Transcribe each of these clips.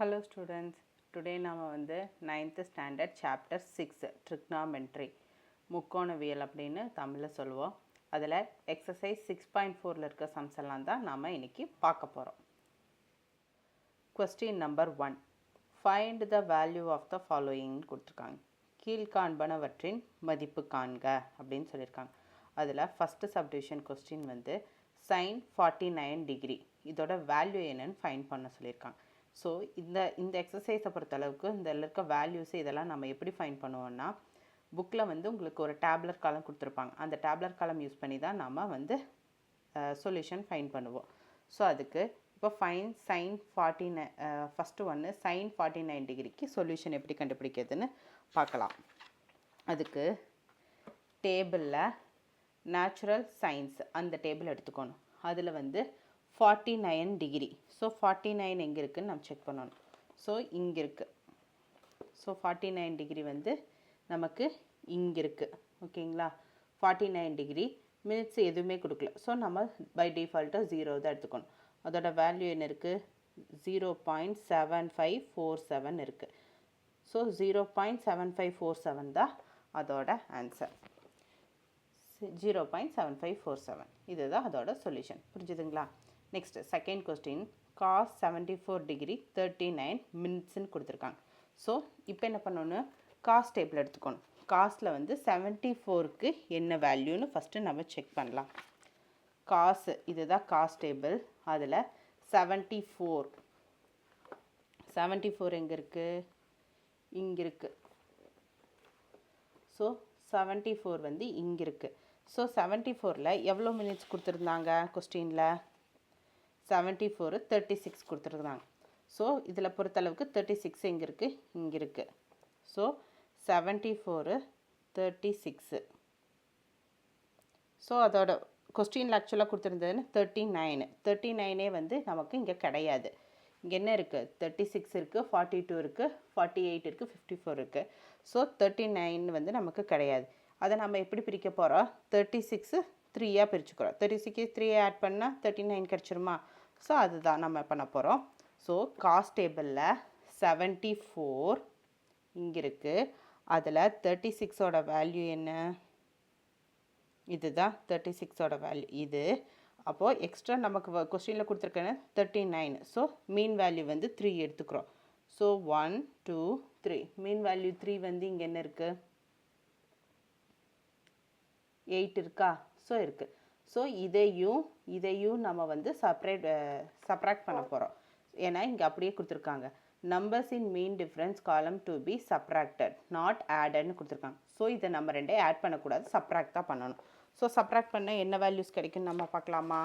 Hello students, today நாம வந்து 9th standard chapter 6 trigonometry முக்கோணவியல் அப்படின்னு தமிழில் சொல்லுவோம். அதில் exercise 6.4ல இருக்க sums எல்லாம் தான் நாம இன்னைக்கு பார்க்க போகிறோம். Question number 1. Find the value of the following கொடுத்துருக்காங்க. கீழ்காண்பனவற்றின் மதிப்பு காண்க அப்படின்னு சொல்லியிருக்காங்க. அதில் first subdivision question வந்து sin 49 degree இதோட வேல்யூ என்னன்னு ஃபைண்ட் பண்ண சொல்லியிருக்காங்க. ஸோ இந்த எக்ஸசைஸை பொறுத்தளவுக்கு இதில் இருக்க வேல்யூஸ் இதெல்லாம் நம்ம எப்படி ஃபைண்ட் பண்ணுவோம்னா, புக்கில் வந்து உங்களுக்கு ஒரு டேப்லர் காலம் கொடுத்துருப்பாங்க. அந்த டேப்லர் காலம் யூஸ் பண்ணி தான் நம்ம வந்து சொல்யூஷன் ஃபைண்ட் பண்ணுவோம். ஸோ அதுக்கு இப்போ ஃபைன் சைன் 49 ஃபஸ்ட்டு ஒன்று சைன் 49 டிகிரிக்கு சொல்யூஷன் எப்படி கண்டுபிடிக்கிறதுன்னு பார்க்கலாம். அதுக்கு டேபிளில் நேச்சுரல் சயின்ஸ் அந்த டேபிள் எடுத்துக்கணும். அதில் வந்து 49 டிகிரி. ஸோ 49 எங்கே இருக்குதுன்னு நம்ம செக் பண்ணணும். ஸோ இங்கே இருக்குது. ஸோ 49 டிகிரி வந்து நமக்கு இங்கே இருக்குது. ஓகேங்களா? 49 டிகிரி மினிட்ஸ் எதுவுமே கொடுக்கல. ஸோ நம்ம பை டிஃபால்ட்டாக 0 தான் எடுத்துக்கணும். அதோட வேல்யூ என்ன இருக்குது? 0.7547 இருக்குது. ஸோ 0.7547 தான் அதோட ஆன்சர். 0.7547 இதுதான் அதோட சொல்யூஷன். புரிஞ்சுதுங்களா? Next second question cos 74 degree 39 மினிட்ஸ்ன்னு கொடுத்துருக்காங்க. ஸோ இப்போ என்ன பண்ணணும்? காஸ் டேபிள் எடுத்துக்கணும். காஸ்டில் வந்து 74க்கு என்ன வேல்யூன்னு ஃபஸ்ட்டு நம்ம செக் பண்ணலாம். காஸ் இதுதான் காஸ் டேபிள். அதில் 74 எங்கே இருக்குது? இங்கே இருக்குது. ஸோ 74 வந்து இங்கே இருக்குது. ஸோ 74ல் எவ்வளோ மினிட்ஸ் கொடுத்துருந்தாங்க கொஸ்டினில்? 74 36 கொடுத்துருக்குறாங்க. ஸோ இதில் பொறுத்தளவுக்கு 36 எங்கே இருக்குது? இங்கே இருக்குது. ஸோ 74 36. ஸோ அதோட கொஸ்டினில் ஆக்சுவலாக கொடுத்துருந்ததுன்னு 39 வந்து நமக்கு இங்கே கிடையாது. இங்கே என்ன இருக்குது? 36 இருக்குது, 42 இருக்குது, 48 இருக்குது, 54 இருக்குது. ஸோ 39 வந்து நமக்கு கிடையாது. அதை நம்ம எப்படி பிரிக்க போகிறோம்? 36 3யாக பிரிச்சுக்கிறோம். 36 3 ஆட் பண்ணால் 39 கிடச்சிருமா? ஸோ அதுதான் நம்ம பண்ண போகிறோம். ஸோ காஸ் டேபிளில் 74 இங்கே இருக்குது. அதில் 36ஓட வேல்யூ என்ன? இதுதான் 36ஓட வேல்யூ இது. அப்போது எக்ஸ்ட்ரா நமக்கு கொஸ்டினில் கொடுத்துருக்கேன்னு 39. ஸோ மீன் வேல்யூ வந்து 3 எடுத்துக்கிறோம். ஸோ 1 2 3 மீன் வேல்யூ 3 வந்து இங்கே என்ன இருக்குது? 8 இருக்கா? ஸோ இருக்குது. ஸோ இதையும் நம்ம வந்து சப்ராக்ட் பண்ண போகிறோம். ஏன்னா இங்கே அப்படியே கொடுத்துருக்காங்க numbers in mean difference column to be subtracted not ஆடட்னு கொடுத்துருக்காங்க. ஸோ இதை நம்ம ரெண்டே ஆட் பண்ணக்கூடாது, சப்ராக்ட் தான் பண்ணணும். ஸோ சப்ராக்ட் பண்ண என்ன வேல்யூஸ் கிடைக்குன்னு நம்ம பார்க்கலாமா?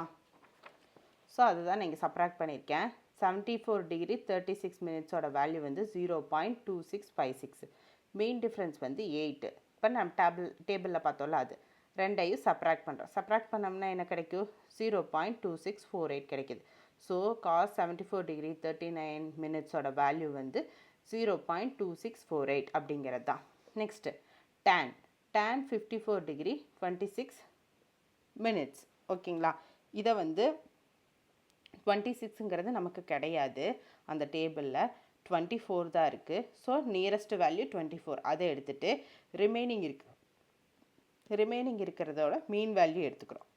ஸோ அதுதான் நான் இங்கே சப்ராக்ட் பண்ணியிருக்கேன். 74 டிகிரி 36 மினிட்ஸோட வேல்யூ வந்து 0.2656. மீன் டிஃப்ரென்ஸ் வந்து 8. இப்போ நம்ம டேபிளில் பார்த்தோம்ல அது ரெண்டையும் சப்ராக்ட் பண்ணுறோம். சப்ராக்ட் பண்ணோம்னா என்ன கிடைக்கும்? 0.2648 கிடைக்குது. ஸோ காஸ் 74 டிகிரி 39 மினிட்ஸோட வேல்யூ வந்து 0.2648 அப்படிங்கிறது தான். Next tan 54 degree 26 minutes. ஓகேங்களா? இதை வந்து 26ங்கிறது நமக்கு கிடையாது. அந்த டேபிளில் 24 தான் இருக்குது. ஸோ நியரஸ்ட் வேல்யூ 24 அதை எடுத்துகிட்டு ரிமைனிங் இருக்கிறதோட மீன் வேல்யூ எடுத்துக்கிறோம்.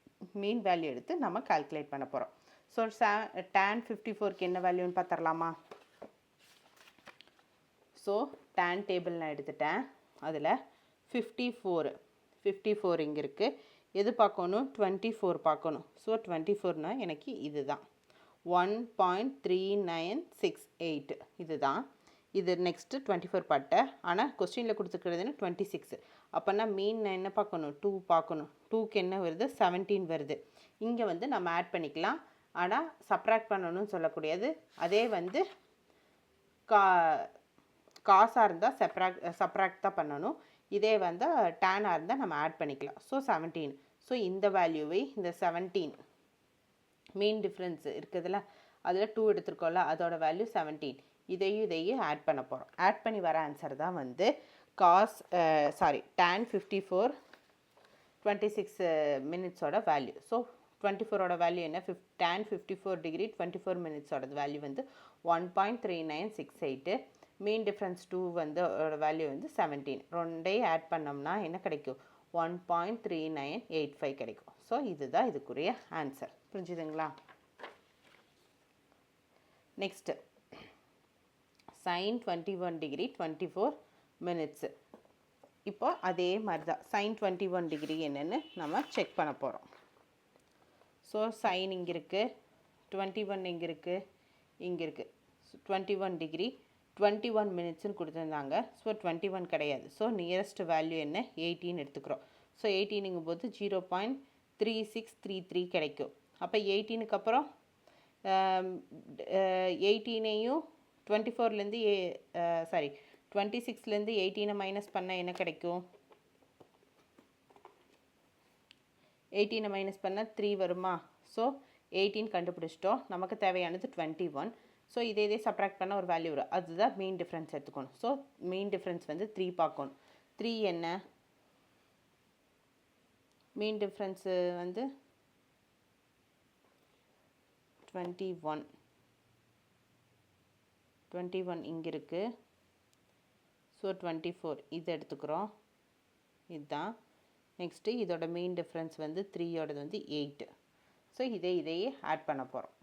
மீன் வேல்யூ எடுத்து நம்ம கால்குலேட் பண்ண போகிறோம். ஸோ tan 54க்கு என்ன வேல்யூன்னு பார்த்துடலாமா? ஸோ tan டேபிள் நான் எடுத்துட்டேன். அதில் 54 இங்கே இருக்குது. எது பார்க்கணும்? 24 பார்க்கணும். ஸோ 24னா எனக்கு இது தான் 1.3968 இது தான். இது நெக்ஸ்ட்டு 24 பாட்டை. ஆனால் கொஸ்டினில் கொடுத்துக்கிறதுன்னு 26. அப்போனா மீன் நான் என்ன பார்க்கணும்? 2 பார்க்கணும். 2க்கு என்ன வருது? 17 வருது. இங்கே வந்து நம்ம ஆட் பண்ணிக்கலாம். ஆனால் சப்ராக்ட் பண்ணணும்னு சொல்லக்கூடியது. அதே வந்து காசாக இருந்தால் சப்ராக்ட் தான் பண்ணணும். இதே வந்து டேனாக இருந்தால் நம்ம ஆட் பண்ணிக்கலாம். ஸோ 17. ஸோ இந்த வேல்யூவை இந்த 17 மீன் டிஃப்ரென்ஸ் இருக்குதுல்ல, அதில் 2 எடுத்துருக்கோம்ல, அதோட வேல்யூ 17. இதையும் ஆட் பண்ண போகிறோம். ஆட் பண்ணி வர ஆன்சர் தான் வந்து tan 54 26 மினிட்ஸோட வேல்யூ. ஸோ 24ஓட வேல்யூ என்ன tan 54 டிகிரி 24 மினிட்ஸோட வேல்யூ வந்து 1.3968. மீன் டிஃப்ரென்ஸ் 2 வந்து வேல்யூ வந்து 17. ரெண்டையும் ஆட் பண்ணோம்னா என்ன கிடைக்கும் 1.3985 கிடைக்கும். ஸோ இதுதான் இதுக்குரிய ஆன்சர். புரிஞ்சுதுங்களா? Next sin 21 degree 24 minutes. இப்போ அதே மாதிரி தான் sin 21 டிகிரி என்னென்னு நம்ம செக் பண்ண போகிறோம். ஸோ sin இங்கே இருக்குது, 21 இங்கே இருக்குது, இங்கே இருக்குது. 21 டிகிரி 21 மினிட்ஸ்னு கொடுத்துருந்தாங்க. ஸோ 21 கிடையாது. ஸோ நியரஸ்ட் வேல்யூ என்ன 18 எடுத்துக்கிறோம். ஸோ 18ங்கும் போது 0.3633 கிடைக்கும். அப்போ 18க்கு அப்புறம் 18ஐயும் 24லேருந்து 26லேருந்து 18 மைனஸ் பண்ணால் என்ன கிடைக்கும்? 18 மைனஸ் பண்ணால் 3 வருமா? ஸோ 18 கண்டுபிடிச்சிட்டோம். நமக்கு தேவையானது 21. ஸோ இதே சப்ராக்ட் பண்ண ஒரு வேல்யூ வரும். அதுதான் மீன் டிஃப்ரென்ஸ் எடுத்துக்கணும். ஸோ மீன் டிஃப்ரென்ஸ் வந்து 3 பார்க்கணும். 3 என்ன? மீன் டிஃப்ரென்ஸு வந்து 21 இங்கே இருக்குது. ஸோ 24 இது எடுத்துக்கிறோம். இதுதான். நெக்ஸ்ட்டு இதோட மீன் டிஃப்ரென்ஸ் வந்து 3யோடது வந்து 8. ஸோ இதையே ஆட் பண்ண போகிறோம்.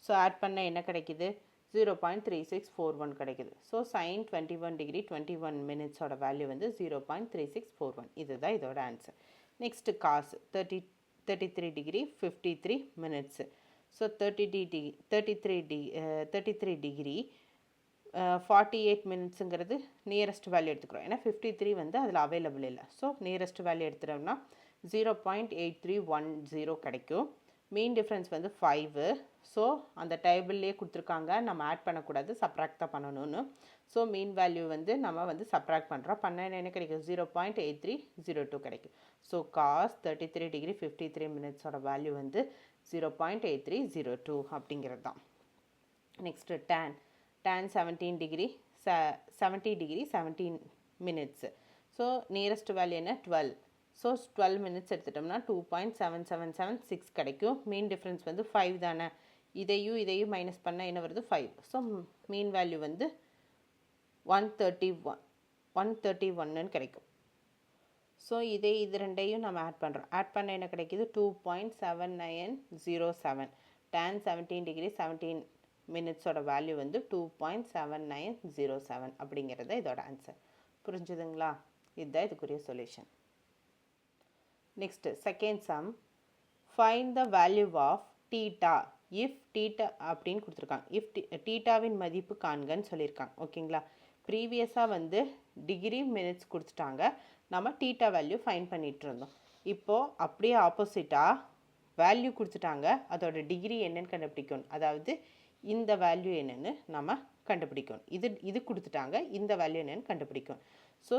ஸோ ஆட் பண்ண என்ன கிடைக்குது 0.3641 கிடைக்குது. ஸோ sin 21 டிகிரி 21 மினிட்ஸோட வேல்யூ வந்து 0.3641. இதுதான் இதோட answer. Next cos 33 degree 53 minutes. So 33 degree 48 மினிட்ஸுங்கிறது நியரஸ்ட் வேல்யூ எடுத்துக்கிறோம். ஏன்னா 53 வந்து அதில் அவைலபிள் இல்லை. ஸோ நியரஸ்ட் வேல்யூ எடுத்துட்டோம்னா 0.8310 கிடைக்கும். மீன் டிஃப்ரென்ஸ் வந்து 5. ஸோ அந்த டேபிள்லேயே கொடுத்துருக்காங்க, நம்ம ஆட் பண்ணக்கூடாது, சப்ராக்ட் தான் பண்ணணும்னு. ஸோ மீன் வேல்யூ வந்து நம்ம வந்து சப்ராக்ட் பண்ணுறோம். பண்ண என்ன கிடைக்கும் 0.8302 கிடைக்கும். ஸோ காஸ் 33 டிகிரி 53 மினிட்ஸோட வேல்யூ வந்து 0.8302 அப்படிங்கிறது தான். Next tan 17 degree 70 degree 17 minutes. So nearest value என்ன 12. ஸோ 12 மினிட்ஸ் எடுத்துட்டோம்னா 2.7776 கிடைக்கும். மீன் டிஃப்ரென்ஸ் வந்து 5 தானே. இதையும் மைனஸ் பண்ணால் என்ன வருது 5. ஸோ மீன் வேல்யூ வந்து 131 கிடைக்கும். ஸோ இது ரெண்டையும் நம்ம ஆட் பண்ணுறோம். ஆட் பண்ண என்ன கிடைக்கிது 2.7907. tan 17 டிகிரி 17 மினிட்ஸோட வேல்யூ வந்து 2.7907 அப்படிங்கிறது இதோட ஆன்சர். புரிஞ்சுதுங்களா? இதுதான் இதுக்குரிய solution. Next second sum, find the value of theta if theta அப்படின்னு கொடுத்துருக்காங்க. இஃப் தீட்டாவின் மதிப்பு காண்கன்னு சொல்லியிருக்காங்க. ஓகேங்களா? ப்ரீவியஸாக வந்து டிகிரி மினிட்ஸ் கொடுத்துட்டாங்க, நம்ம தீட்டா வேல்யூ ஃபைண்ட் பண்ணிகிட்டு இருந்தோம். இப்போது அப்படியே ஆப்போசிட்டாக வேல்யூ கொடுத்துட்டாங்க, அதோட டிகிரி என்னன்னு கண்டுபிடிக்கணும். அதாவது இந்த வேல்யூ என்னென்னு நம்ம கண்டுபிடிக்கணும். இது கொடுத்துட்டாங்க, இந்த வேல்யூ என்னென்னு கண்டுபிடிக்கணும். So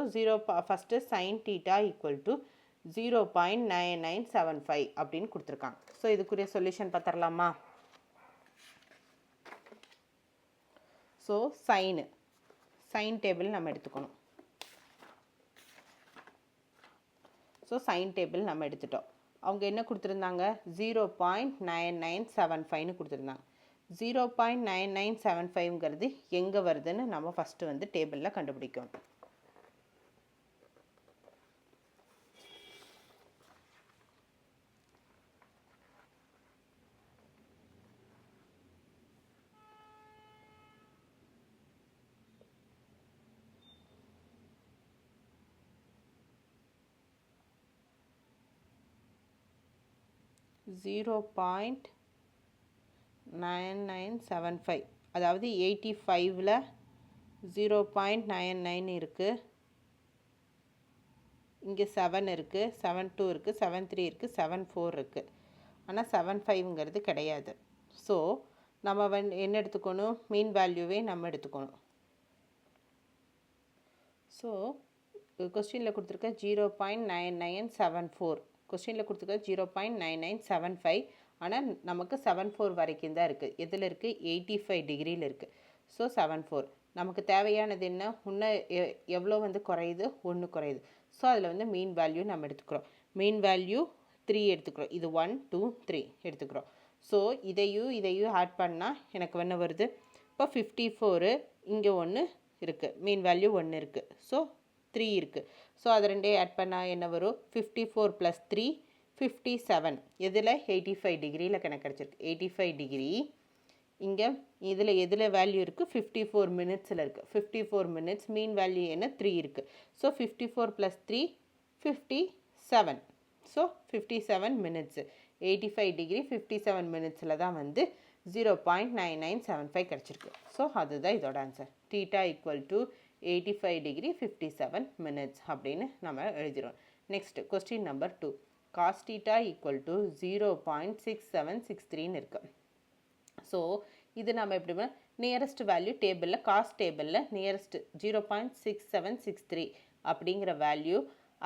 first sine theta equal to 0.9975 அப்படின்னு கொடுத்துருக்காங்க. ஸோ இதுக்குரிய சொல்யூஷன் பார்த்துடலாமா? ஸோ சைன் டேபிள் நம்ம எடுத்துக்கணும். ஸோ சைன் டேபிள் நம்ம எடுத்துட்டோம். அவங்க என்ன கொடுத்துருந்தாங்க 0.9975ன்னு கொடுத்துருந்தாங்க. 0.9975ங்கிறது எங்கே வருதுன்னு நம்ம ஃபஸ்ட்டு வந்து டேபிளில் கண்டுபிடிக்கணும். .9975, அதாவது 85ல் 0.99 இருக்குது, இங்கே 7 இருக்குது, 72 இருக்குது, 73 இருக்குது, 74 இருக்குது. ஆனால் 75ங்கிறது கிடையாது. ஸோ நம்ம என்ன எடுத்துக்கணும், மீன் வேல்யூவே நம்ம எடுத்துக்கணும். ஸோ கொஸ்டினில் கொடுத்துருக்க 0.9974, கொஸ்டினில் கொடுத்துருக்க 0.9975, ஆனால் நமக்கு 74 வரைக்கும் தான் இருக்குது. எதில் இருக்குது 85 டிகிரியில் இருக்குது. ஸோ 74 நமக்கு தேவையானது என்ன, இன்னும் எவ்வளோ வந்து குறையுது, 1 குறையுது. ஸோ அதில் வந்து மீன் வேல்யூ நம்ம எடுத்துக்கிறோம். மீன் வேல்யூ 3 எடுத்துக்கிறோம். இது 1 2 3 எடுத்துக்கிறோம். ஸோ இதையும் ஆட் பண்ணால் எனக்கு என்ன வருது? இப்போ 54 இங்கே ஒன்று இருக்குது, மீன் வேல்யூ 1 இருக்குது. ஸோ 3 இருக்குது. ஸோ அது ரெண்டையும் ஆட் பண்ணால் என்ன வரும்? 54 + 3 57. இதில் 85 டிகிரியில் கணக்கு கிடச்சிருக்கு. 85 டிகிரி இங்கே எதில் வேல்யூ இருக்குது? 54 மினிட்ஸில் இருக்குது. 54 மினிட்ஸ் மீன் வேல்யூ என்ன? 3 இருக்குது. ஸோ 54 + 3 57. So 57 minutes. 85 டிகிரி 57 மினிட்ஸில் தான் வந்து 0.9975 கிடச்சிருக்கு. ஸோ அதுதான் இதோட answer. Theta equal to 85 degree 57 minutes அப்படின்னு நம்ம எழுதிடுவோம். Next question number 2. Cos theta equal to 0.6763 இருக்குது. ஸோ இது நம்ம எப்படி நியரஸ்ட் வேல்யூ டேபிளில், காஸ்ட் டேபிளில் நியரஸ்ட் 0.6763 அப்படிங்கிற வேல்யூ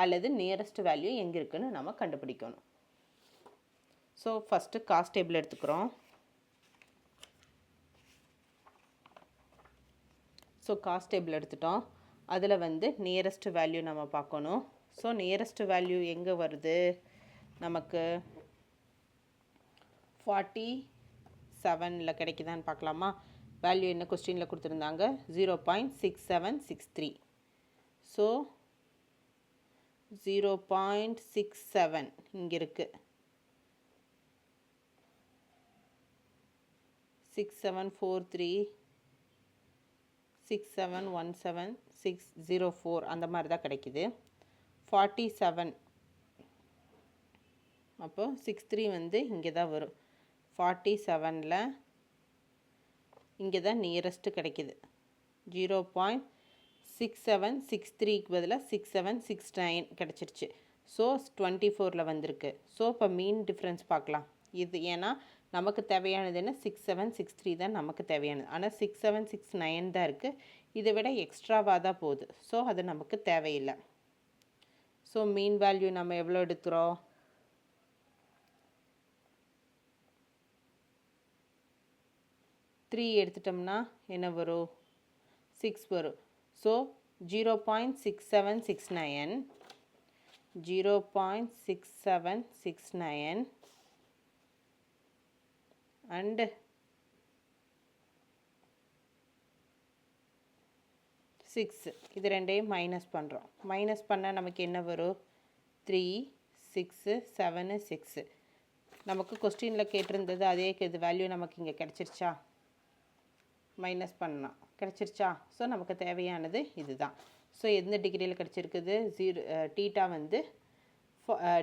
அல்லது நியரஸ்ட் வேல்யூ எங்கே இருக்குன்னு நம்ம கண்டுபிடிக்கணும். ஸோ ஃபஸ்ட்டு காஸ்ட் டேபிள் எடுத்துக்கிறோம். ஸோ காஸ்ட் டேபிள் எடுத்துட்டோம். அதில் வந்து நியரஸ்ட் வேல்யூ நம்ம பார்க்கணும். ஸோ நியரஸ்ட் வேல்யூ எங்கே வருது நமக்கு? 47 கிடைக்குதான்னு பார்க்கலாமா? வேல்யூ என்ன கொஸ்டினில் கொடுத்துருந்தாங்க? 0.6763. ஸோ 0.67 இங்கே இருக்குது. 6743 6717 604 அந்த மாதிரி தான் கிடைக்குது. 47 அப்போ 63 வந்து இங்கே தான் வரும். 47ல் இங்கே தான் நியரஸ்ட்டு கிடைக்குது. 0.6763க்கு பதிலாக 6769 கிடச்சிருச்சு. ஸோ 24ல் வந்திருக்கு. ஸோ இப்போ மீன் டிஃப்ரென்ஸ் பார்க்கலாம். இது ஏன்னா நமக்கு தேவையானது என்ன? 6763 தான் நமக்கு தேவையானது. ஆனால் 6769 தான் இருக்குது. இதை விட எக்ஸ்ட்ராவாக தான் போகுது. ஸோ அது நமக்கு தேவையில்லை. ஸோ மீன் வேல்யூ நம்ம எவ்வளோ எடுக்கிறோம்? 3 எடுத்துட்டோம்னா என்ன வரும்? 6 வரும். ஸோ 0.6769 0.6769 and 6 இது ரெண்டையும் மைனஸ் பண்ணுறோம். மைனஸ் பண்ணால் நமக்கு என்ன வரும்? 3 6 7 6. நமக்கு கொஸ்டினில் கேட்டிருந்தது அதே இது வேல்யூ நமக்கு இங்கே கிடச்சிருச்சா? மைனஸ் பண்ணலாம், கிடச்சிருச்சா? ஸோ நமக்கு தேவையானது இதுதான். ஸோ எந்த டிகிரியில் கிடச்சிருக்குது? டீட்டா வந்து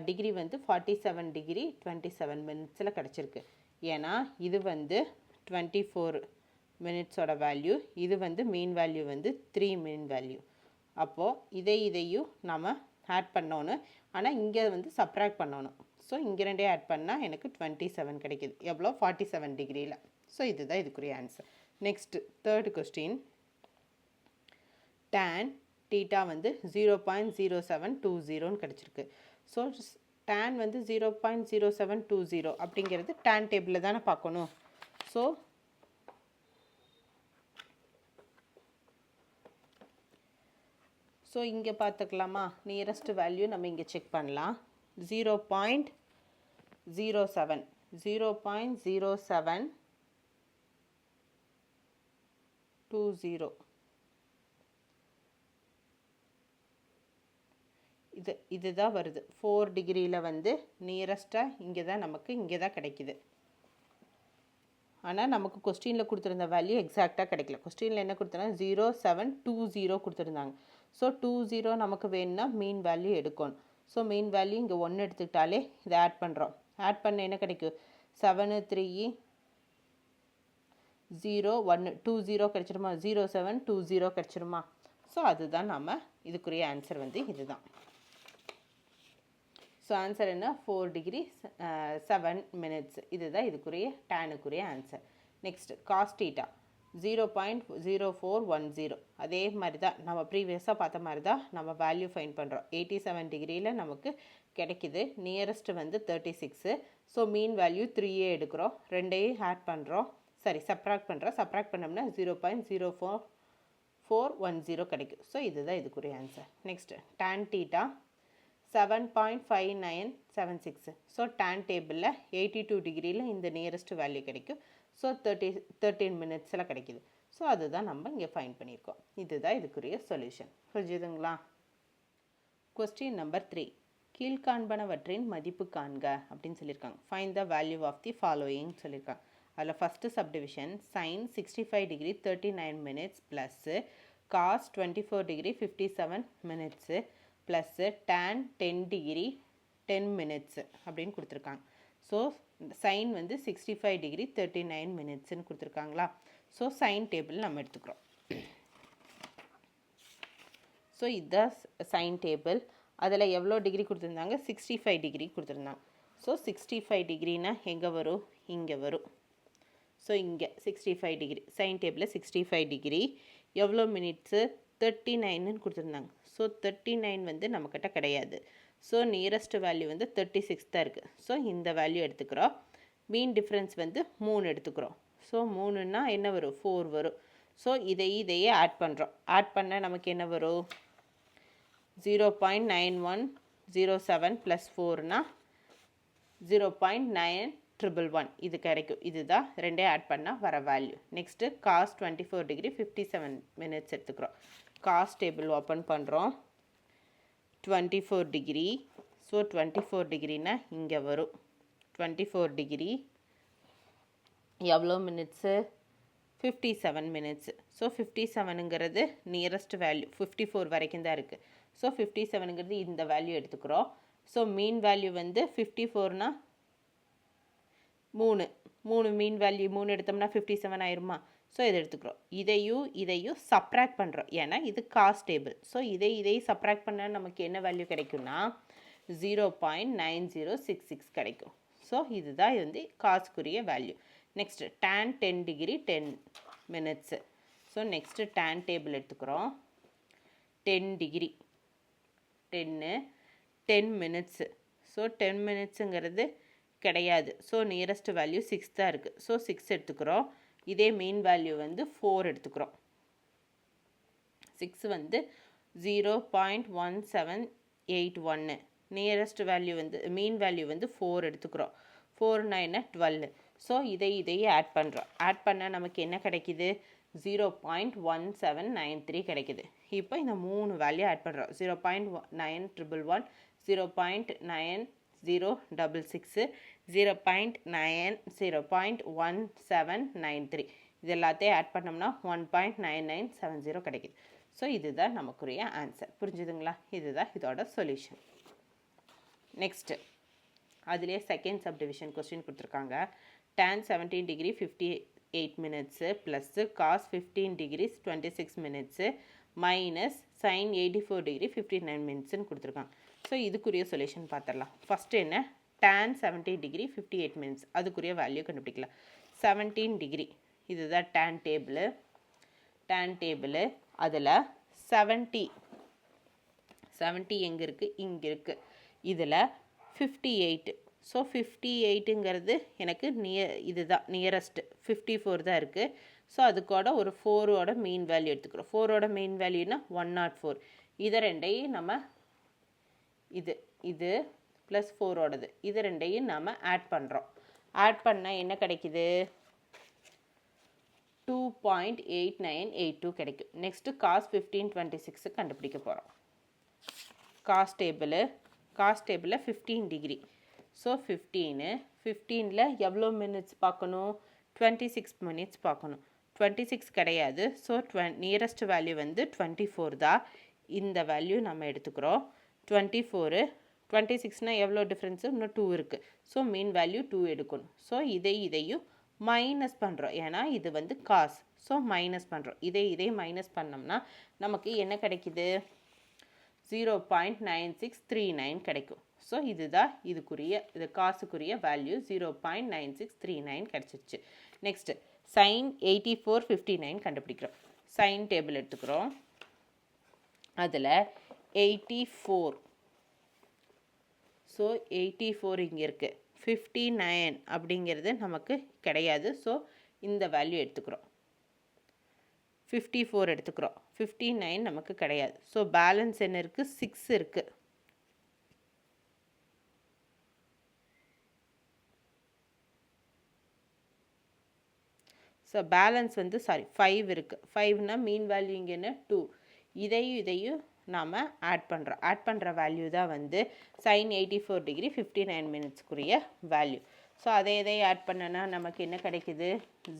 டிகிரி வந்து 47 டிகிரி 27 மினிட்ஸில் கிடச்சிருக்கு. ஏன்னா இது வந்து 24 மினிட்ஸோட வேல்யூ, இது வந்து மீன் வேல்யூ வந்து 3 மீன் வேல்யூ. அப்போது இதையும் நம்ம ஆட் பண்ணணும். ஆனால் இங்கே வந்து சப்ராக்ட் பண்ணணும். ஸோ இங்கே ரெண்டே ஆட் பண்ணால் எனக்கு 27 கிடைக்கிது. எவ்வளோ? 47 டிகிரியில். ஸோ இதுதான் இதுக்குரிய answer. Next third question. Tan theta வந்து 0.0720 கிடச்சிருக்கு. ஸோ டேன் வந்து 0.0720 அப்படிங்கிறது டேன் டேபிளில் தானே பார்க்கணும். ஸோ இங்கே பார்த்துக்கலாமா? நியரஸ்ட் வேல்யூ நம்ம இங்கே செக் பண்ணலாம். 0.07 0.0720 இதுதான் வருது. 4 டிகிரியில் வந்து நியரஸ்ட்டாக இங்கே தான் நமக்கு இங்கே தான் கிடைக்கிது. ஆனால் நமக்கு கொஸ்டினில் கொடுத்துருந்த வேல்யூ எக்ஸாக்டாக கிடைக்கல. கொஸ்டினில் என்ன கொடுத்துருந்தாங்க? 0720 கொடுத்துருந்தாங்க. ஸோ 20 நமக்கு வேணும்னா மீன் வேல்யூ எடுக்கணும். ஸோ மீன் வேல்யூ இங்கே 1 எடுத்துக்கிட்டாலே இதை ஆட் பண்ணுறோம். ஆட் பண்ண என்ன கிடைக்கும்? 730120 கிடச்சிருமா? 0720 கிடச்சிருமா? ஸோ அதுதான் நம்ம இதுக்குரிய ஆன்சர் வந்து இதுதான். ஸோ ஆன்சர் என்ன? 4 டிகிரி 7 மினிட்ஸ். இதுதான் இதுக்குரிய டேனுக்குரிய ஆன்சர். Next cos theta 0.0410. அதே மாதிரி தான் நம்ம ப்ரீவியஸாக பார்த்த மாதிரி தான் நம்ம வேல்யூ ஃபைண்ட் பண்ணுறோம். 87 டிகிரியில் நமக்கு கிடைக்கிது. நியரஸ்ட் வந்து 36. ஸோ மீன் வேல்யூ 3 எடுக்கிறோம். ரெண்டையும் ஆட் பண்ணுறோம். சப்ராக்ட் பண்ணுறோம். சப்ராக்ட் பண்ணோம்னா 0.04410 கிடைக்கும். ஸோ இதுதான் இதுக்குரிய answer. Next tan theta 7.5976. So tan டேபிளில் 82 டிகிரியில் இந்த நியரஸ்ட் வேல்யூ கிடைக்கும். ஸோ 13 மினிட்ஸில் கிடைக்கிது. ஸோ அதுதான் நம்ம இங்கே ஃபைண்ட் பண்ணியிருக்கோம். இதுதான் இதுக்குரிய சொல்யூஷன். புரிஞ்சுதுங்களா? Question number 3. கீழ்காண்பனவற்றின் மதிப்பு காண்க அப்படின்னு சொல்லியிருக்காங்க. Find the value of the following சொல்லியிருக்காங்க. அதில் first subdivision sin 65 degree 39 minutes plus cos 24 degree 57 minutes plus tan 10 degree 10 minutes அப்படின்னு கொடுத்துருக்காங்க. ஸோ சைன் வந்து 65 டிகிரி 39 மினிட்ஸ்ன்னு கொடுத்துருக்காங்களா? ஸோ சைன் டேபிள் நம்ம எடுத்துக்கிறோம். ஸோ இதுதான் சைன் டேபிள். அதில் எவ்வளோ டிகிரி கொடுத்துருந்தாங்க? 65 டிகிரி கொடுத்துருந்தாங்க. ஸோ 65 டிகிரினா எங்கே வரும்? இங்கே வரும். ஸோ இங்கே 65 டிகிரி சைன் டேபிளில் 65 டிகிரி எவ்வளோ மினிட்ஸு? 39ன்னு கொடுத்துருந்தாங்க. ஸோ 39 வந்து நம்மக்கிட்ட கிடையாது. ஸோ நியரஸ்ட் வேல்யூ வந்து 36 தான் இருக்குது. ஸோ இந்த வேல்யூ எடுத்துக்கிறோம். மீன் டிஃப்ரென்ஸ் வந்து 3 எடுத்துக்கிறோம். ஸோ 3ன்னா என்ன வரும்? 4 வரும். ஸோ இதையே ஆட் பண்ணுறோம். ஆட் பண்ணால் நமக்கு என்ன வரும்? 0.9107 ப்ளஸ் 4னா 0.9111 இது கிடைக்கும். இதுதான் ரெண்டே ஆட் பண்ணால் வர value. Next cos 24 degree 57 minutes எடுத்துக்கிறோம். காஸ் டேபிள் ஓப்பன் பண்ணுறோம். 24 டிகிரி. ஸோ 24 டிகிரினா இங்கே வரும். 24 டிகிரி எவ்வளோ மினிட்ஸு? 57 மினிட்ஸு. ஸோ 57ங்கிறது நியரஸ்ட் வேல்யூ 54 வரைக்கும் தான் இருக்குது. ஸோ 57ங்கிறது இந்த வேல்யூ எடுத்துக்கிறோம். ஸோ மீன் வேல்யூ வந்து 54னா 3 மீன் வேல்யூ 3 எடுத்தோம்னா 57 ஆயிருமா? ஸோ இதை எடுத்துக்கிறோம். இதையும் சப்ராக்ட் பண்ணுறோம். ஏன்னா இது காஸ் டேபிள். ஸோ இதையும் சப்ராக்ட் பண்ணால் நமக்கு என்ன வேல்யூ கிடைக்கும்னா 0.9066 கிடைக்கும். ஸோ இதுதான் வந்து காசுக்குரிய value. Next tan 10 degree 10 minutes. So next tan table எடுத்துக்கிறோம். 10 டிகிரி 10 மினிட்ஸு. ஸோ 10 மினிட்ஸுங்கிறது கிடையாது. ஸோ நியரஸ்ட் வேல்யூ 6 தான் இருக்குது. ஸோ 6 எடுத்துக்கிறோம். இதே மீன் வேல்யூ வந்து 4 எடுத்துக்கிறோம். 6 வந்து 0.1781. நியரஸ்ட் வேல்யூ வந்து மீன் வேல்யூ வந்து 4 எடுத்துக்கிறோம். 4 12. ஸோ இதையே ஆட் பண்ணுறோம். ஆட் பண்ணால் நமக்கு என்ன கிடைக்கிது? 0.1793 கிடைக்கிது. இப்போ இந்த 3 வேல்யூ ஆட் பண்ணுறோம். 0.9111, 0.9066, 0.1793. இது எல்லாத்தையும் ஆட் பண்ணோம்னா 1.9970 கிடைக்கிது. ஸோ இதுதான் நமக்குரிய ஆன்சர். புரிஞ்சுதுங்களா? இதுதான் இதோட சொல்யூஷன். நெக்ஸ்ட்டு அதுலேயே செகண்ட் சப்டிவிஷன் கொஸ்டின் கொடுத்துருக்காங்க. tan 17 degree 58 minutes plus cos 15 degrees 26 minutes minus sine 84 degree 59 மினிட்ஸ்ன்னு கொடுத்துருக்காங்க. ஸோ இதுக்குரிய சொல்யூஷன் பார்த்துடலாம். ஃபஸ்ட்டு என்ன? tan 17 டிகிரி 58 மினிட்ஸ் அதுக்குரிய வேல்யூ கண்டுபிடிக்கலாம். 17 டிகிரி இதுதான் tan டேபிள். அதில் 70 எங்கே இருக்குது? இங்கே இருக்குது. இதில் 58. ஸோ 58ங்கிறது எனக்கு இதுதான் நியரஸ்ட்டு 54 தான் இருக்குது. ஸோ அதுக்கூட ஒரு 4ஓட மெயின் வேல்யூ எடுத்துக்கிறோம். 4ஓட மெயின் வேல்யூனா 104. இதை ரெண்டையும் நம்ம இது ப்ளஸ் 4ஓடது இது ரெண்டையும் நம்ம ஆட் பண்ணுறோம். ஆட் பண்ணால் என்ன கிடைக்குது? 2.8982 கிடைக்கும். நெக்ஸ்ட்டு cos 15 கண்டுபிடிக்க போகிறோம். காஸ் டேபிளில் 15 டிகிரி. ஸோ 15ல் எவ்வளோ மினிட்ஸ் பார்க்கணும்? 26 மினிட்ஸ் பார்க்கணும். 26 கிடையாது. ஸோ நியரஸ்ட் வேல்யூ வந்து 24 தான். இந்த வேல்யூ நம்ம எடுத்துக்கிறோம். 26னா எவ்வளோ டிஃப்ரென்ஸு? இன்னும் 2 இருக்குது. ஸோ மீன் வேல்யூ 2 எடுக்கணும். ஸோ இதையும் மைனஸ் பண்ணுறோம். ஏன்னா இது வந்து காஸ். ஸோ மைனஸ் பண்ணுறோம். இதை மைனஸ் பண்ணோம்னா நமக்கு என்ன கிடைக்கிது? 0.9639 கிடைக்கும். ஸோ இதுதான் இது காசுக்குரிய வேல்யூ 0.9639 கிடச்சிருச்சு. நெக்ஸ்ட்டு சைன் 8459 கண்டுபிடிக்கிறோம். சைன் டேபிள் எடுத்துக்கிறோம். அதில் 84. ஸோ 84 இங்கே இருக்குது. 59 அப்படிங்கிறது நமக்கு கிடையாது. ஸோ இந்த வேல்யூ எடுத்துக்கிறோம். 54 எடுத்துக்கிறோம். 59 நமக்கு கிடையாது. ஸோ பேலன்ஸ் என்ன இருக்குது? 6 இருக்குது. ஸோ பேலன்ஸ் வந்து 5 இருக்குது. 5னா மீன் வேல்யூ இங்கே என்ன 2. இதையும் நாம் ஆட் பண்ணுற வேல்யூ தான் வந்து sin 84 டிகிரி 59 மினிட்ஸ்க்குரிய வேல்யூ. ஸோ அதை ஆட் பண்ணனா நமக்கு என்ன கிடைக்குது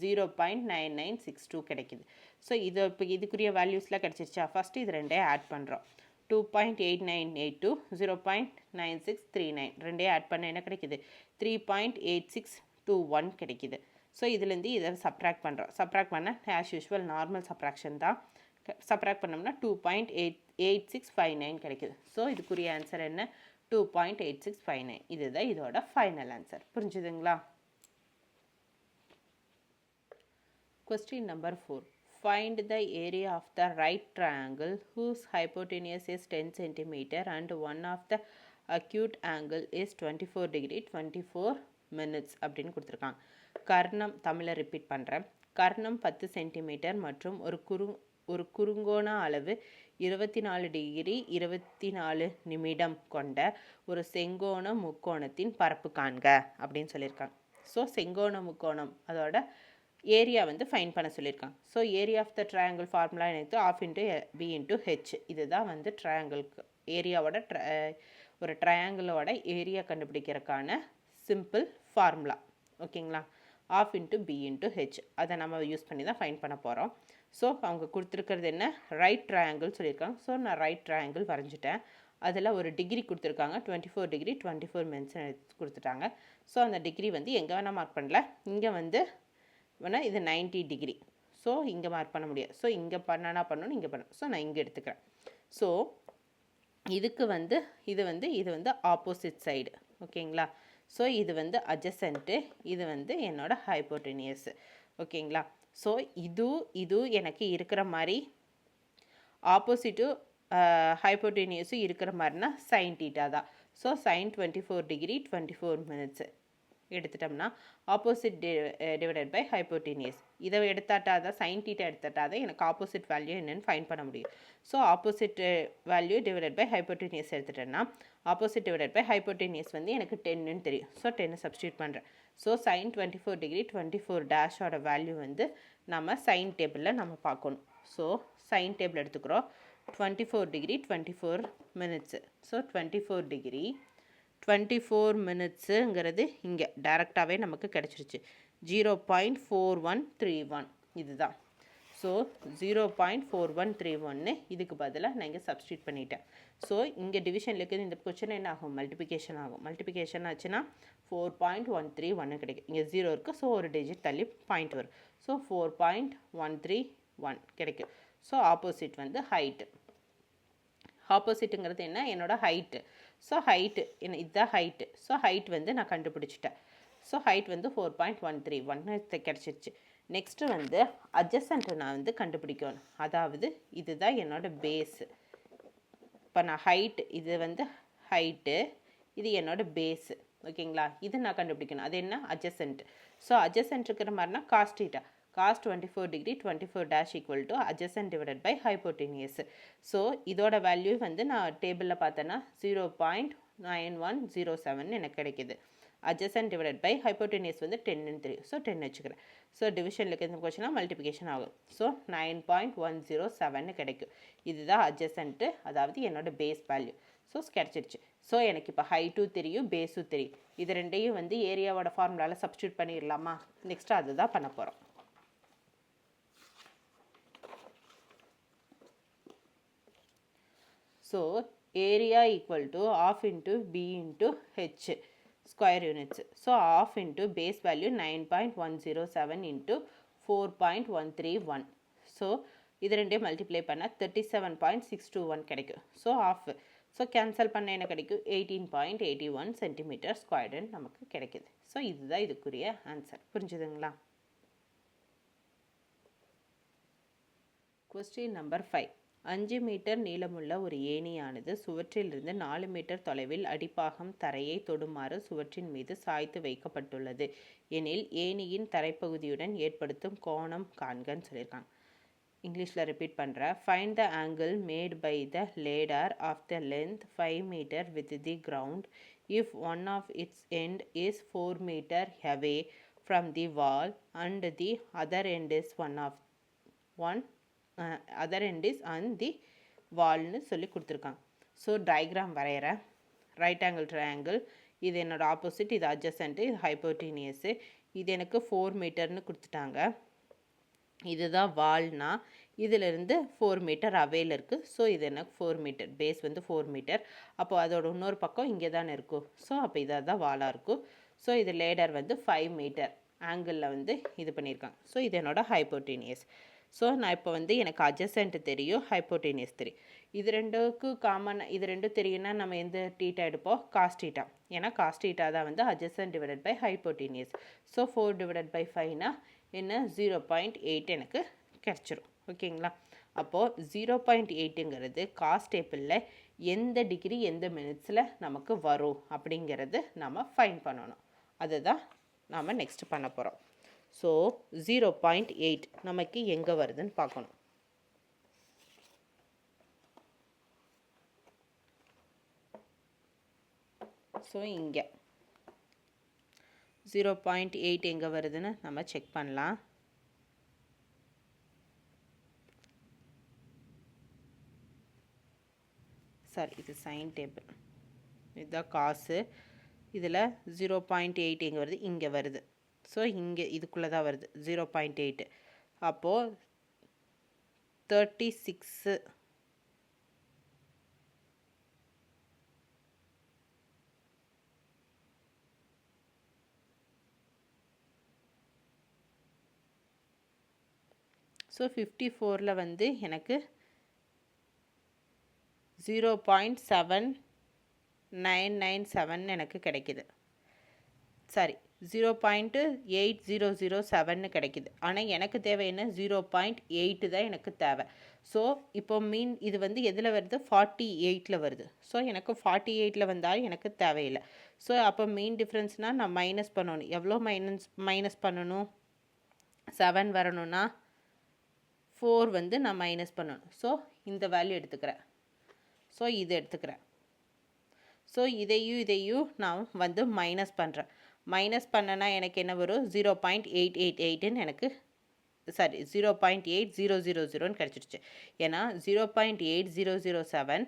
0.9962 கிடைக்குது. ஸோ இப்போ இதுக்குரிய வேல்யூஸ்லாம் கிடச்சிருச்சா. ஃபஸ்ட்டு இது ரெண்டே ஆட் பண்ணுறோம். 2.8982 0.9639 ரெண்டே ஆட் பண்ண என்ன கிடைக்குது 3.8621 கிடைக்குது. ஸோ இதுலேருந்து இதை சப்ராக்ட் பண்ண ஆஸ் யூஷுவல் நார்மல் சப்ராக்ஷன் தான். சப்ராக்ட் பண்ணோம்னா 2.8659 கிடைக்குது. ஸோ இதுக்குரிய ஆன்சர் என்ன 2.8659. இதுதான் இதோட ஃபைனல் ஆன்சர். புரிஞ்சுதுங்களா? Question number 4. Find the area of the right triangle whose hypotenuse is 10 cm and one of the acute angle is 24 degree 24 minutes அப்படின்னு கொடுத்துருக்காங்க. கர்ணம் தமிழை ரிப்பீட் பண்ணுறேன். கர்ணம் 10 சென்டிமீட்டர் மற்றும் ஒரு குறுங்கோண அளவு 24 டிகிரி 24 நிமிடம் கொண்ட ஒரு செங்கோண முக்கோணத்தின் பரப்பு காண்க அப்படின்னு சொல்லியிருக்காங்க. ஸோ செங்கோண முக்கோணம் அதோட ஏரியா வந்து ஃபைன் பண்ண சொல்லியிருக்காங்க. So area of the triangle formula எனக்கு half into B into H. இதுதான் வந்து ட்ரையாங்கிள்க்கு ஏரியாவோட ஒரு ட்ரையாங்கிளோட ஏரியா கண்டுபிடிக்கிறதுக்கான சிம்பிள் ஃபார்முலா. ஓகேங்களா? Half into B into H அதை நம்ம யூஸ் பண்ணி தான் ஃபைன் பண்ண போகிறோம். ஸோ அவங்க கொடுத்துருக்கிறது என்ன ரைட் ட்ரையாங்கிள் சொல்லியிருக்காங்க. ஸோ நான் ரைட் ட்ரையாங்கிள் வரைஞ்சிட்டேன். அதில் ஒரு டிகிரி கொடுத்துருக்காங்க 24 டிகிரி 24 மினிட்ஸ் கொடுத்துட்டாங்க. ஸோ அந்த டிகிரி வந்து எங்கே வேணால் மார்க் பண்ணல. இங்கே வந்து வேணால் இது 90 டிகிரி. ஸோ இங்கே மார்க் பண்ண முடியாது. ஸோ இங்கே பண்ணணும் இங்கே பண்ணணும். ஸோ நான் இங்கே எடுத்துக்கிறேன். ஸோ இதுக்கு வந்து இது வந்து ஆப்போசிட் சைடு. ஓகேங்களா? ஸோ இது வந்து அட்ஜசன்ட்டு, இது வந்து என்னோட ஹைப்போட்டெனியஸ். ஓகேங்களா? ஸோ இது எனக்கு இருக்கிற மாதிரி ஆப்போசிட்டும் ஹைப்போட்டெனியஸும் இருக்கிற மாதிரினா sin θ தான். ஸோ sin 24 டிகிரி 24 மினிட்ஸு எடுத்துட்டோம்னா ஆப்போசிட் டிவைடட் பை ஹைப்போட்டெனியஸ். இதை எடுத்தாட்டாதான் sin θ எடுத்தாட்டாதான் எனக்கு ஆப்போசிட் வேல்யூ என்னென்னு ஃபைன் பண்ண முடியும். So opposite value divided by hypotenuse எடுத்துட்டேன்னா ஆப்போசிட் டிவைடட் பை ஹைப்போட்டெனியஸ் வந்து எனக்கு 10ன்னு தெரியும். ஸோ 10 சப்ஸ்டியூட் பண்ணுறேன். ஸோ sin 24 டிகிரி 24 டேஷோட வேல்யூ வந்து நம்ம சைன் டேபிளில் நம்ம பார்க்கணும். ஸோ சைன் டேபிள் எடுத்துக்கிறோம். 24 டிகிரி 24 மினிட்ஸு. ஸோ 24 டிகிரி 24 மினிட்ஸுங்கிறது இங்கே டைரெக்டாகவே நமக்கு கிடச்சிருச்சு. 0.4131 இதுதான். ஸோ 0.4131 இதுக்கு பதிலாக நான் இங்கே சப்ஸ்டியூட் பண்ணிட்டேன். ஸோ இங்கே டிவிஷனில் இருக்குது. இந்த கொஸ்டின் என்ன ஆகும் மல்டிபிகேஷன் ஆகும். மல்டிபிகேஷன் ஆச்சுன்னா 4.131 கிடைக்கும். இங்கே 0 இருக்குது. ஸோ ஒரு டிஜிட் தள்ளி பாயிண்ட் வரும். ஸோ 4.131 கிடைக்கும். ஸோ ஆப்போசிட் வந்து ஹைட்டு. ஆப்போசிட்டுங்கிறது என்ன என்னோட ஹைட்டு. ஸோ ஹைட்டு இதுதான் ஹைட்டு. ஸோ ஹைட் வந்து நான் கண்டுபிடிச்சிட்டேன். ஸோ ஹைட் வந்து 4.131 கிடச்சிருச்சு. நெக்ஸ்ட்டு வந்து அட்ஜசன்ட் நான் வந்து கண்டுபிடிக்கணும். அதாவது இதுதான் என்னோட பேஸு. இப்போ நான் ஹைட்டு இது வந்து ஹைட்டு, இது என்னோட பேஸு. ஓகேங்களா? இது நான் கண்டுபிடிக்கணும். அது என்ன அட்ஜசன்ட். ஸோ அட்ஜசன்ட் இருக்கிற மாதிரினா cos θ. cos 24 degree 24 dash equal to adjacent divided by hypotenuse. So இதோட வேல்யூ வந்து நான் டேபிளில் பார்த்தேன்னா 0.9107 எனக்கு கிடைக்கிது. அட்ஜசன்ட் டிவைடட் பை ஹைப்போட்டெனியஸ் வந்து 10ன்னு தெரியும். ஸோ 10 வச்சுக்கிறேன். ஸோ டிவிஷனில் இருக்கிற கொஸ்டினா மல்டிபிகேஷன் ஆகும். ஸோ 9.107 கிடைக்கும். இதுதான் அட்ஜசன்ட்டு, அதாவது என்னோட பேஸ் வேல்யூ. ஸோ கிடச்சிருச்சு. ஸோ எனக்கு இப்போ ஹைட்டும் தெரியும் பேஸும் தெரியும். இது ரெண்டையும் வந்து ஏரியாவோட ஃபார்முலாவில் சப்ஸ்டியூட் பண்ணிடலாமா? நெக்ஸ்ட்டு அதுதான் பண்ண போகிறோம். So area equal to half into b into h square units. So half into base value 9.107 into 4.131. So இது ரெண்டையும் மல்டிப்ளை பண்ணால் 37.621 கிடைக்கும். So half. ஸோ கேன்சல் பண்ண என்ன கிடைக்கும் 18.81 சென்டிமீட்டர் ஸ்கொயர்டுன்னு நமக்கு கிடைக்குது. ஸோ இதுதான் இதுக்குரிய ஆன்சர். புரிஞ்சுதுங்களா? Question number 5. 5 மீட்டர் நீளமுள்ள ஒரு ஏணியானது சுவற்றிலிருந்து 4 மீட்டர் தொலைவில் அடிப்பாகம் தரையை தொடுமாறு சுவற்றின் மீது சாய்த்து வைக்கப்பட்டுள்ளது எனில் ஏணியின் தரைப்பகுதியுடன் ஏற்படுத்தும் கோணம் காண்கன்னு சொல்லியிருக்காங்க. இங்கிலீஷில் ரிப்பீட் பண்ணுறேன். Find the angle made by the ladder of the length 5 metre with the ground if one of its end is 4 metre away from the wall and the other end is other end is on the wallனு சொல்லி கொடுத்துருக்காங்க. So diagram வரைகிறேன். Right angle triangle, இது என்னோட opposite, இது adjacent, இது ஹைப்போட்டீனியஸு, இது எனக்கு 4 மீட்டர்னு கொடுத்துட்டாங்க. இதுதான் வால்னா இதிலிருந்து 4 மீட்டர் அவையில் இருக்குது. ஸோ இது எனக்கு 4 மீட்டர், பேஸ் வந்து 4 மீட்டர். அப்போது அதோட இன்னொரு பக்கம் இங்கே தானே இருக்கும். ஸோ அப்போ இதாக தான் வாலாக இருக்கும். ஸோ இது லேடர் வந்து 5 மீட்டர் ஆங்கிளில் வந்து இது பண்ணியிருக்காங்க. ஸோ இது என்னோட ஹைப்போட்டீனியஸ். ஸோ நான் இப்போ வந்து எனக்கு அட்ஜசன்ட்டு தெரியும், ஹைப்போட்டீனியஸ் தெரியும். இது ரெண்டுக்கும் காமன், இது ரெண்டும் தெரியும்னா நம்ம எந்த டீட்டா எடுப்போம்? Cos theta. ஏன்னா காஸ் டீட்டா தான் வந்து adjacent divided by hypotenuse. So 4 divided by 5னா என்ன 0.8 எனக்கு கிடச்சிரும். ஓகேங்களா? அப்போது 0.8ங்கிறது காஸ் டேபிளில் எந்த டிகிரி எந்த மினிட்ஸில் நமக்கு வரும் அப்படிங்கிறது நம்ம ஃபைன் பண்ணணும். அதுதான் நாம் நெக்ஸ்ட் பண்ண போகிறோம். ஸோ 0.8 நமக்கு எங்கே வருதுன்னு பார்க்கணும். ஸோ இங்கே 0.8 எங்கே வருதுன்னு நம்ம செக் பண்ணலாம். சாரி, இது சைன் டேபிள், இதுதான் காசு. இதில் 0.8 எங்கே வருது? இங்கே வருது. ஸோ இங்கே இதுக்குள்ளே தான் வருது 0.8. அப்போது 36 ஸோ 54ல் வந்து எனக்கு 0.7997 எனக்கு கிடைக்கிது. சாரி, 0.8007 கிடைக்கிது. ஆனால் எனக்கு தேவை என்ன? 0.8 தான் எனக்கு தேவை. ஸோ இப்போ மீன் இது வந்து எதில் வருது? 48ல் வருது. ஸோ எனக்கு 48ல் வந்தால் எனக்கு தேவையில்லை. ஸோ அப்போ மீன் டிஃப்ரென்ஸ்னால் நான் மைனஸ் பண்ணணும். எவ்வளோ மைனஸ் பண்ணணும்? 7 வரணும்னா 4 வந்து நான் மைனஸ் பண்ணணும். ஸோ இந்த வேல்யூ எடுத்துக்கிறேன். ஸோ இது எடுத்துக்கிறேன். ஸோ இதையும் நான் வந்து மைனஸ் பண்ணுறேன். மைனஸ் பண்ணனா எனக்கு என்ன வரும்? 0.888ன்னு எனக்கு சாரி 0.8000ன்னு கிடச்சிடுச்சு. ஏன்னா 0.8007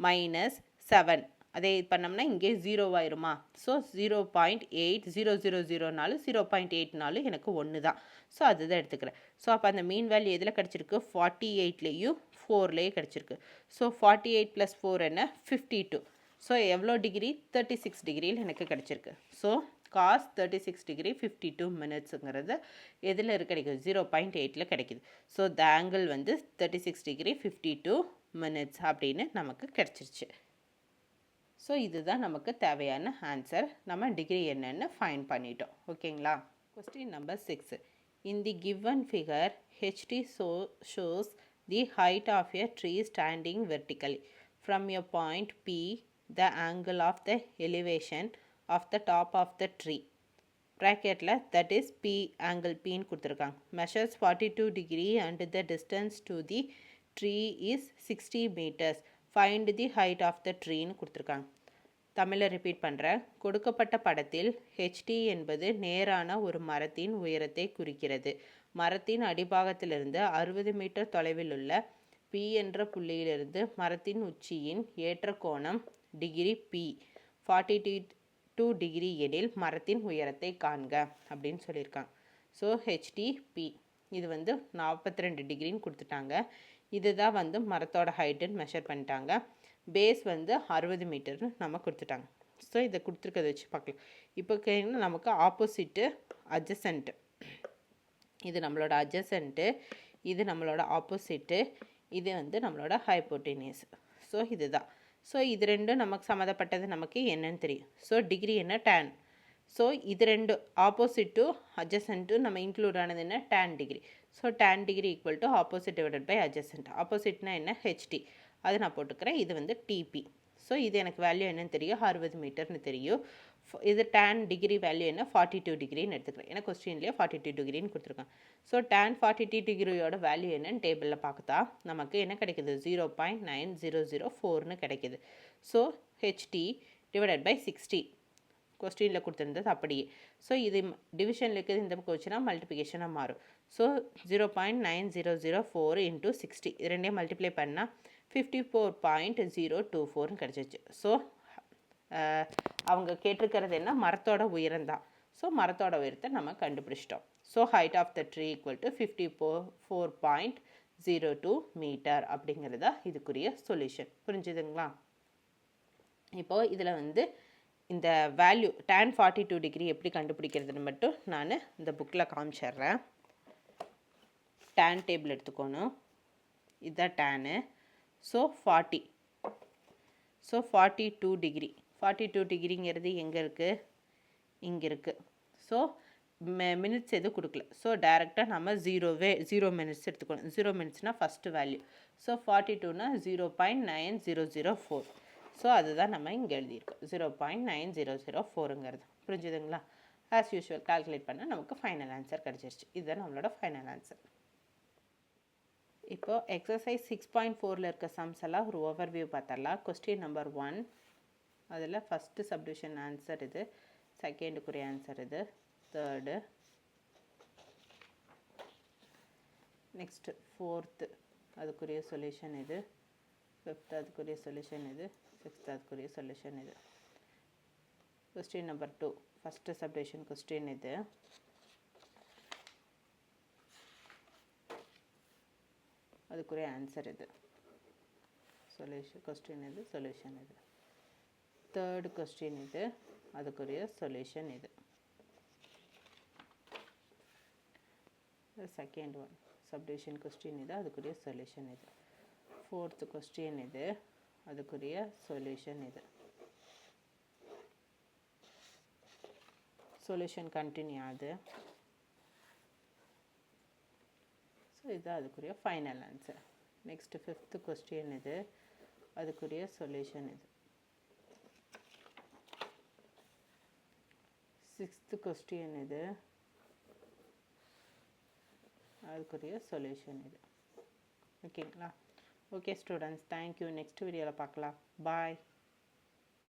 மைனஸ் 7 அதே பண்ணோம்னா இங்கே 0 ஆயிருமா? ஸோ 0.8000 0.8 எனக்கு 1 தான். ஸோ அதுதான் எடுத்துக்கிறேன். ஸோ அப்போ அந்த மீன் வேல்யூ எதில் கிடச்சிருக்கு? 48லேயும் 4லேயும் கிடச்சிருக்கு. ஸோ 48 + 4 என்ன? 52. ஸோ எவ்வளோ டிகிரி? 36 டிகிரியில் எனக்கு கிடச்சிருக்கு. ஸோ காஸ் 36 டிகிரி 52 மினிட்ஸுங்கிறது எதில் கிடைக்குது? 0.8ல் கிடைக்குது. ஸோ த ஆங்கிள் வந்து 36 டிகிரி 52 மினிட்ஸ் அப்படின்னு நமக்கு கிடச்சிருச்சு. ஸோ இதுதான் நமக்கு தேவையான ஆன்சர். நம்ம டிகிரி என்னன்னு ஃபைண்ட் பண்ணிட்டோம். ஓகேங்களா? Question number 6. In the given figure, HT shows the height of a tree standing vertically. From a point P, the angle of the elevation of the top of the tree. Bracketல that is P, angle P ன்னு கொடுத்துருக்காங்க. Measures 42 degree and the distance to the tree is 60 meters. Find the height of the tree ன்னு கொடுத்துருக்காங்க. தமிழை repeat பண்ணுறேன். கொடுக்கப்பட்ட படத்தில் HD என்பது நேரான ஒரு மரத்தின் உயரத்தை குறிக்கிறது. மரத்தின் அடிபாகத்திலிருந்து 60 மீட்டர் தொலைவில் உள்ள பி என்ற புள்ளியிலிருந்து மரத்தின் உச்சியின் ஏற்ற கோணம் டிகிரி பி 42 டிகிரி எனில் மரத்தின் உயரத்தை காண்க அப்படின்னு சொல்லியிருக்காங்க. ஸோ ஹெச்டி பி இது வந்து 42 டிகிரின்னு கொடுத்துட்டாங்க. இதுதான் வந்து மரத்தோட ஹைட்டுன்னு மெஷர் பண்ணிட்டாங்க. பேஸ் வந்து 60 மீட்டர்னு நம்ம கொடுத்துட்டாங்க. ஸோ இதை கொடுத்துருக்கதை வச்சு பார்க்கலாம். இப்போ நமக்கு ஆப்போசிட்டு அட்ஜசன்ட்டு, இது நம்மளோட அட்ஜசன்ட்டு, இது நம்மளோட ஆப்போசிட்டு, இது வந்து நம்மளோட ஹைப்போட்டீனியஸ். ஸோ இதுதான். ஸோ இது ரெண்டும் நமக்கு சம்மந்தப்பட்டது நமக்கு என்னன்னு தெரியும். ஸோ டிகிரி என்ன? tan. ஸோ இது ரெண்டு ஆப்போசிட்டு அட்ஜசன்ட்டு நம்ம இன்க்ளூட் ஆனது என்ன? tan degree. So tan degree equal to opposite divided by adjacent. ஆப்போசிட்னா என்ன? ஹெச்டி. அது நான் போட்டுக்கிறேன். இது வந்து டிபி. ஸோ இது எனக்கு வேல்யூ என்னன்னு தெரியும்? 60 மீட்டர்னு தெரியும். இது tan டிகிரி வேல்யூ என்ன? 42 டிகிரின்னு எடுத்துக்கிறேன். ஏன்னா கொஸ்டின்லேயே 42 டிகிரின்னு கொடுத்துருக்காங்க. ஸோ tan 42 டிகிரியோட வேல்யூ என்னன்னு டேபிளில் பார்த்தா நமக்கு என்ன கிடைக்குது? 0.9004ன்னு கிடைக்குது. ஸோ ஹெச்டி டிவைடட் பை 60 கொஸ்டினில் கொடுத்துருந்தது அப்படியே. ஸோ இது டிவிஷனில் இருக்கிறது இந்த பக்கம் வச்சுன்னா மல்டிப்ளிகேஷனாக மாறும். ஸோ 0.9004 இன்ட்டு 60 இது ரெண்டையும் மல்டிப்ளை பண்ணால் 54.024 கிடச்சிச்சு. ஸோ அவங்க கேட்டிருக்கிறது என்ன, மரத்தோட உயரம் தான். ஸோ மரத்தோட உயரத்தை நம்ம கண்டுபிடிச்சிட்டோம். So height of the tree equal to 54.02 metre அப்படிங்கிறதா இதுக்குரிய சொல்யூஷன். புரிஞ்சுதுங்களா? இப்போது இதில் வந்து இந்த வேல்யூ tan 42 டிகிரி எப்படி கண்டுபிடிக்கிறதுன்னு மட்டும் நான் இந்த புக்கில் காமிச்சிட்றேன். tan டேபிள் எடுத்துக்கணும். இதுதான் டேனு. ஸோ 40. So 42 degree. 42 டிகிரிங்கிறது எங்கே இருக்குது? இங்கே இருக்குது. ஸோ மினிட்ஸ் எதுவும் கொடுக்கல. ஸோ டைரெக்டாக நம்ம 0 மினிட்ஸ் எடுத்துக்கணும். 0 மினிட்ஸ்னால் ஃபஸ்ட்டு வேல்யூ. ஸோ 42னா 0.9004. ஸோ அதுதான் நம்ம இங்கே எழுதியிருக்கோம். 0.9004ங்கிறது. புரிஞ்சுதுங்களா? ஆஸ் யூஷுவல் கால்குலேட் பண்ணால் நமக்கு ஃபைனல் ஆன்சர் கிடச்சிருச்சு. இதுதான் நம்மளோட ஃபைனல் ஆன்சர். இப்போது எக்ஸசைஸ் 6.4ல் இருக்க சம்ஸ் எல்லாம் ஒரு ஓவர்வியூ பார்த்தரலாம். கொஸ்டின் நம்பர் 1 அதில் ஃபஸ்ட்டு சப்டிவிஷன் ஆன்சர் இது, செகண்டுக்குரிய ஆன்சர் இது, தேர்டு, நெக்ஸ்ட்டு ஃபோர்த்து அதுக்குரிய சொல்யூஷன் இது, ஃபிஃப்த் அதுக்குரிய சொல்யூஷன் இது, சிக்ஸ்த் அதுக்குரிய சொல்யூஷன் இது. Question number 2 first subdivision question இது, அதுக்குரிய ஆன்சர் இது, சொல்யூஷன் கொஸ்டின் இது, சொல்யூஷன் இது. தேர்டு கொஸ்டின் இது, அதுக்குரிய சொல்யூஷன் இது. செகண்ட் ஒன் சப்டிவிஷன் கொஸ்டின் இது, அதுக்குரிய சொல்யூஷன் இது. ஃபோர்த்து கொஸ்டின் இது, அதுக்குரிய சொல்யூஷன் இது. சொல்யூஷன் கண்டினியூ ஆகுது. ஸோ இதுதான் அதுக்குரிய final answer. Next fifth question இது, அதுக்குரிய சொல்யூஷன் இது. சிக்ஸ்த்து கொஸ்டின் இது, அதுக்குரிய சொல்யூஷன் இது. ஓகேங்களா? Okay students, thank you. நெக்ஸ்ட் வீடியோவில் பார்க்கலாம். பாய்.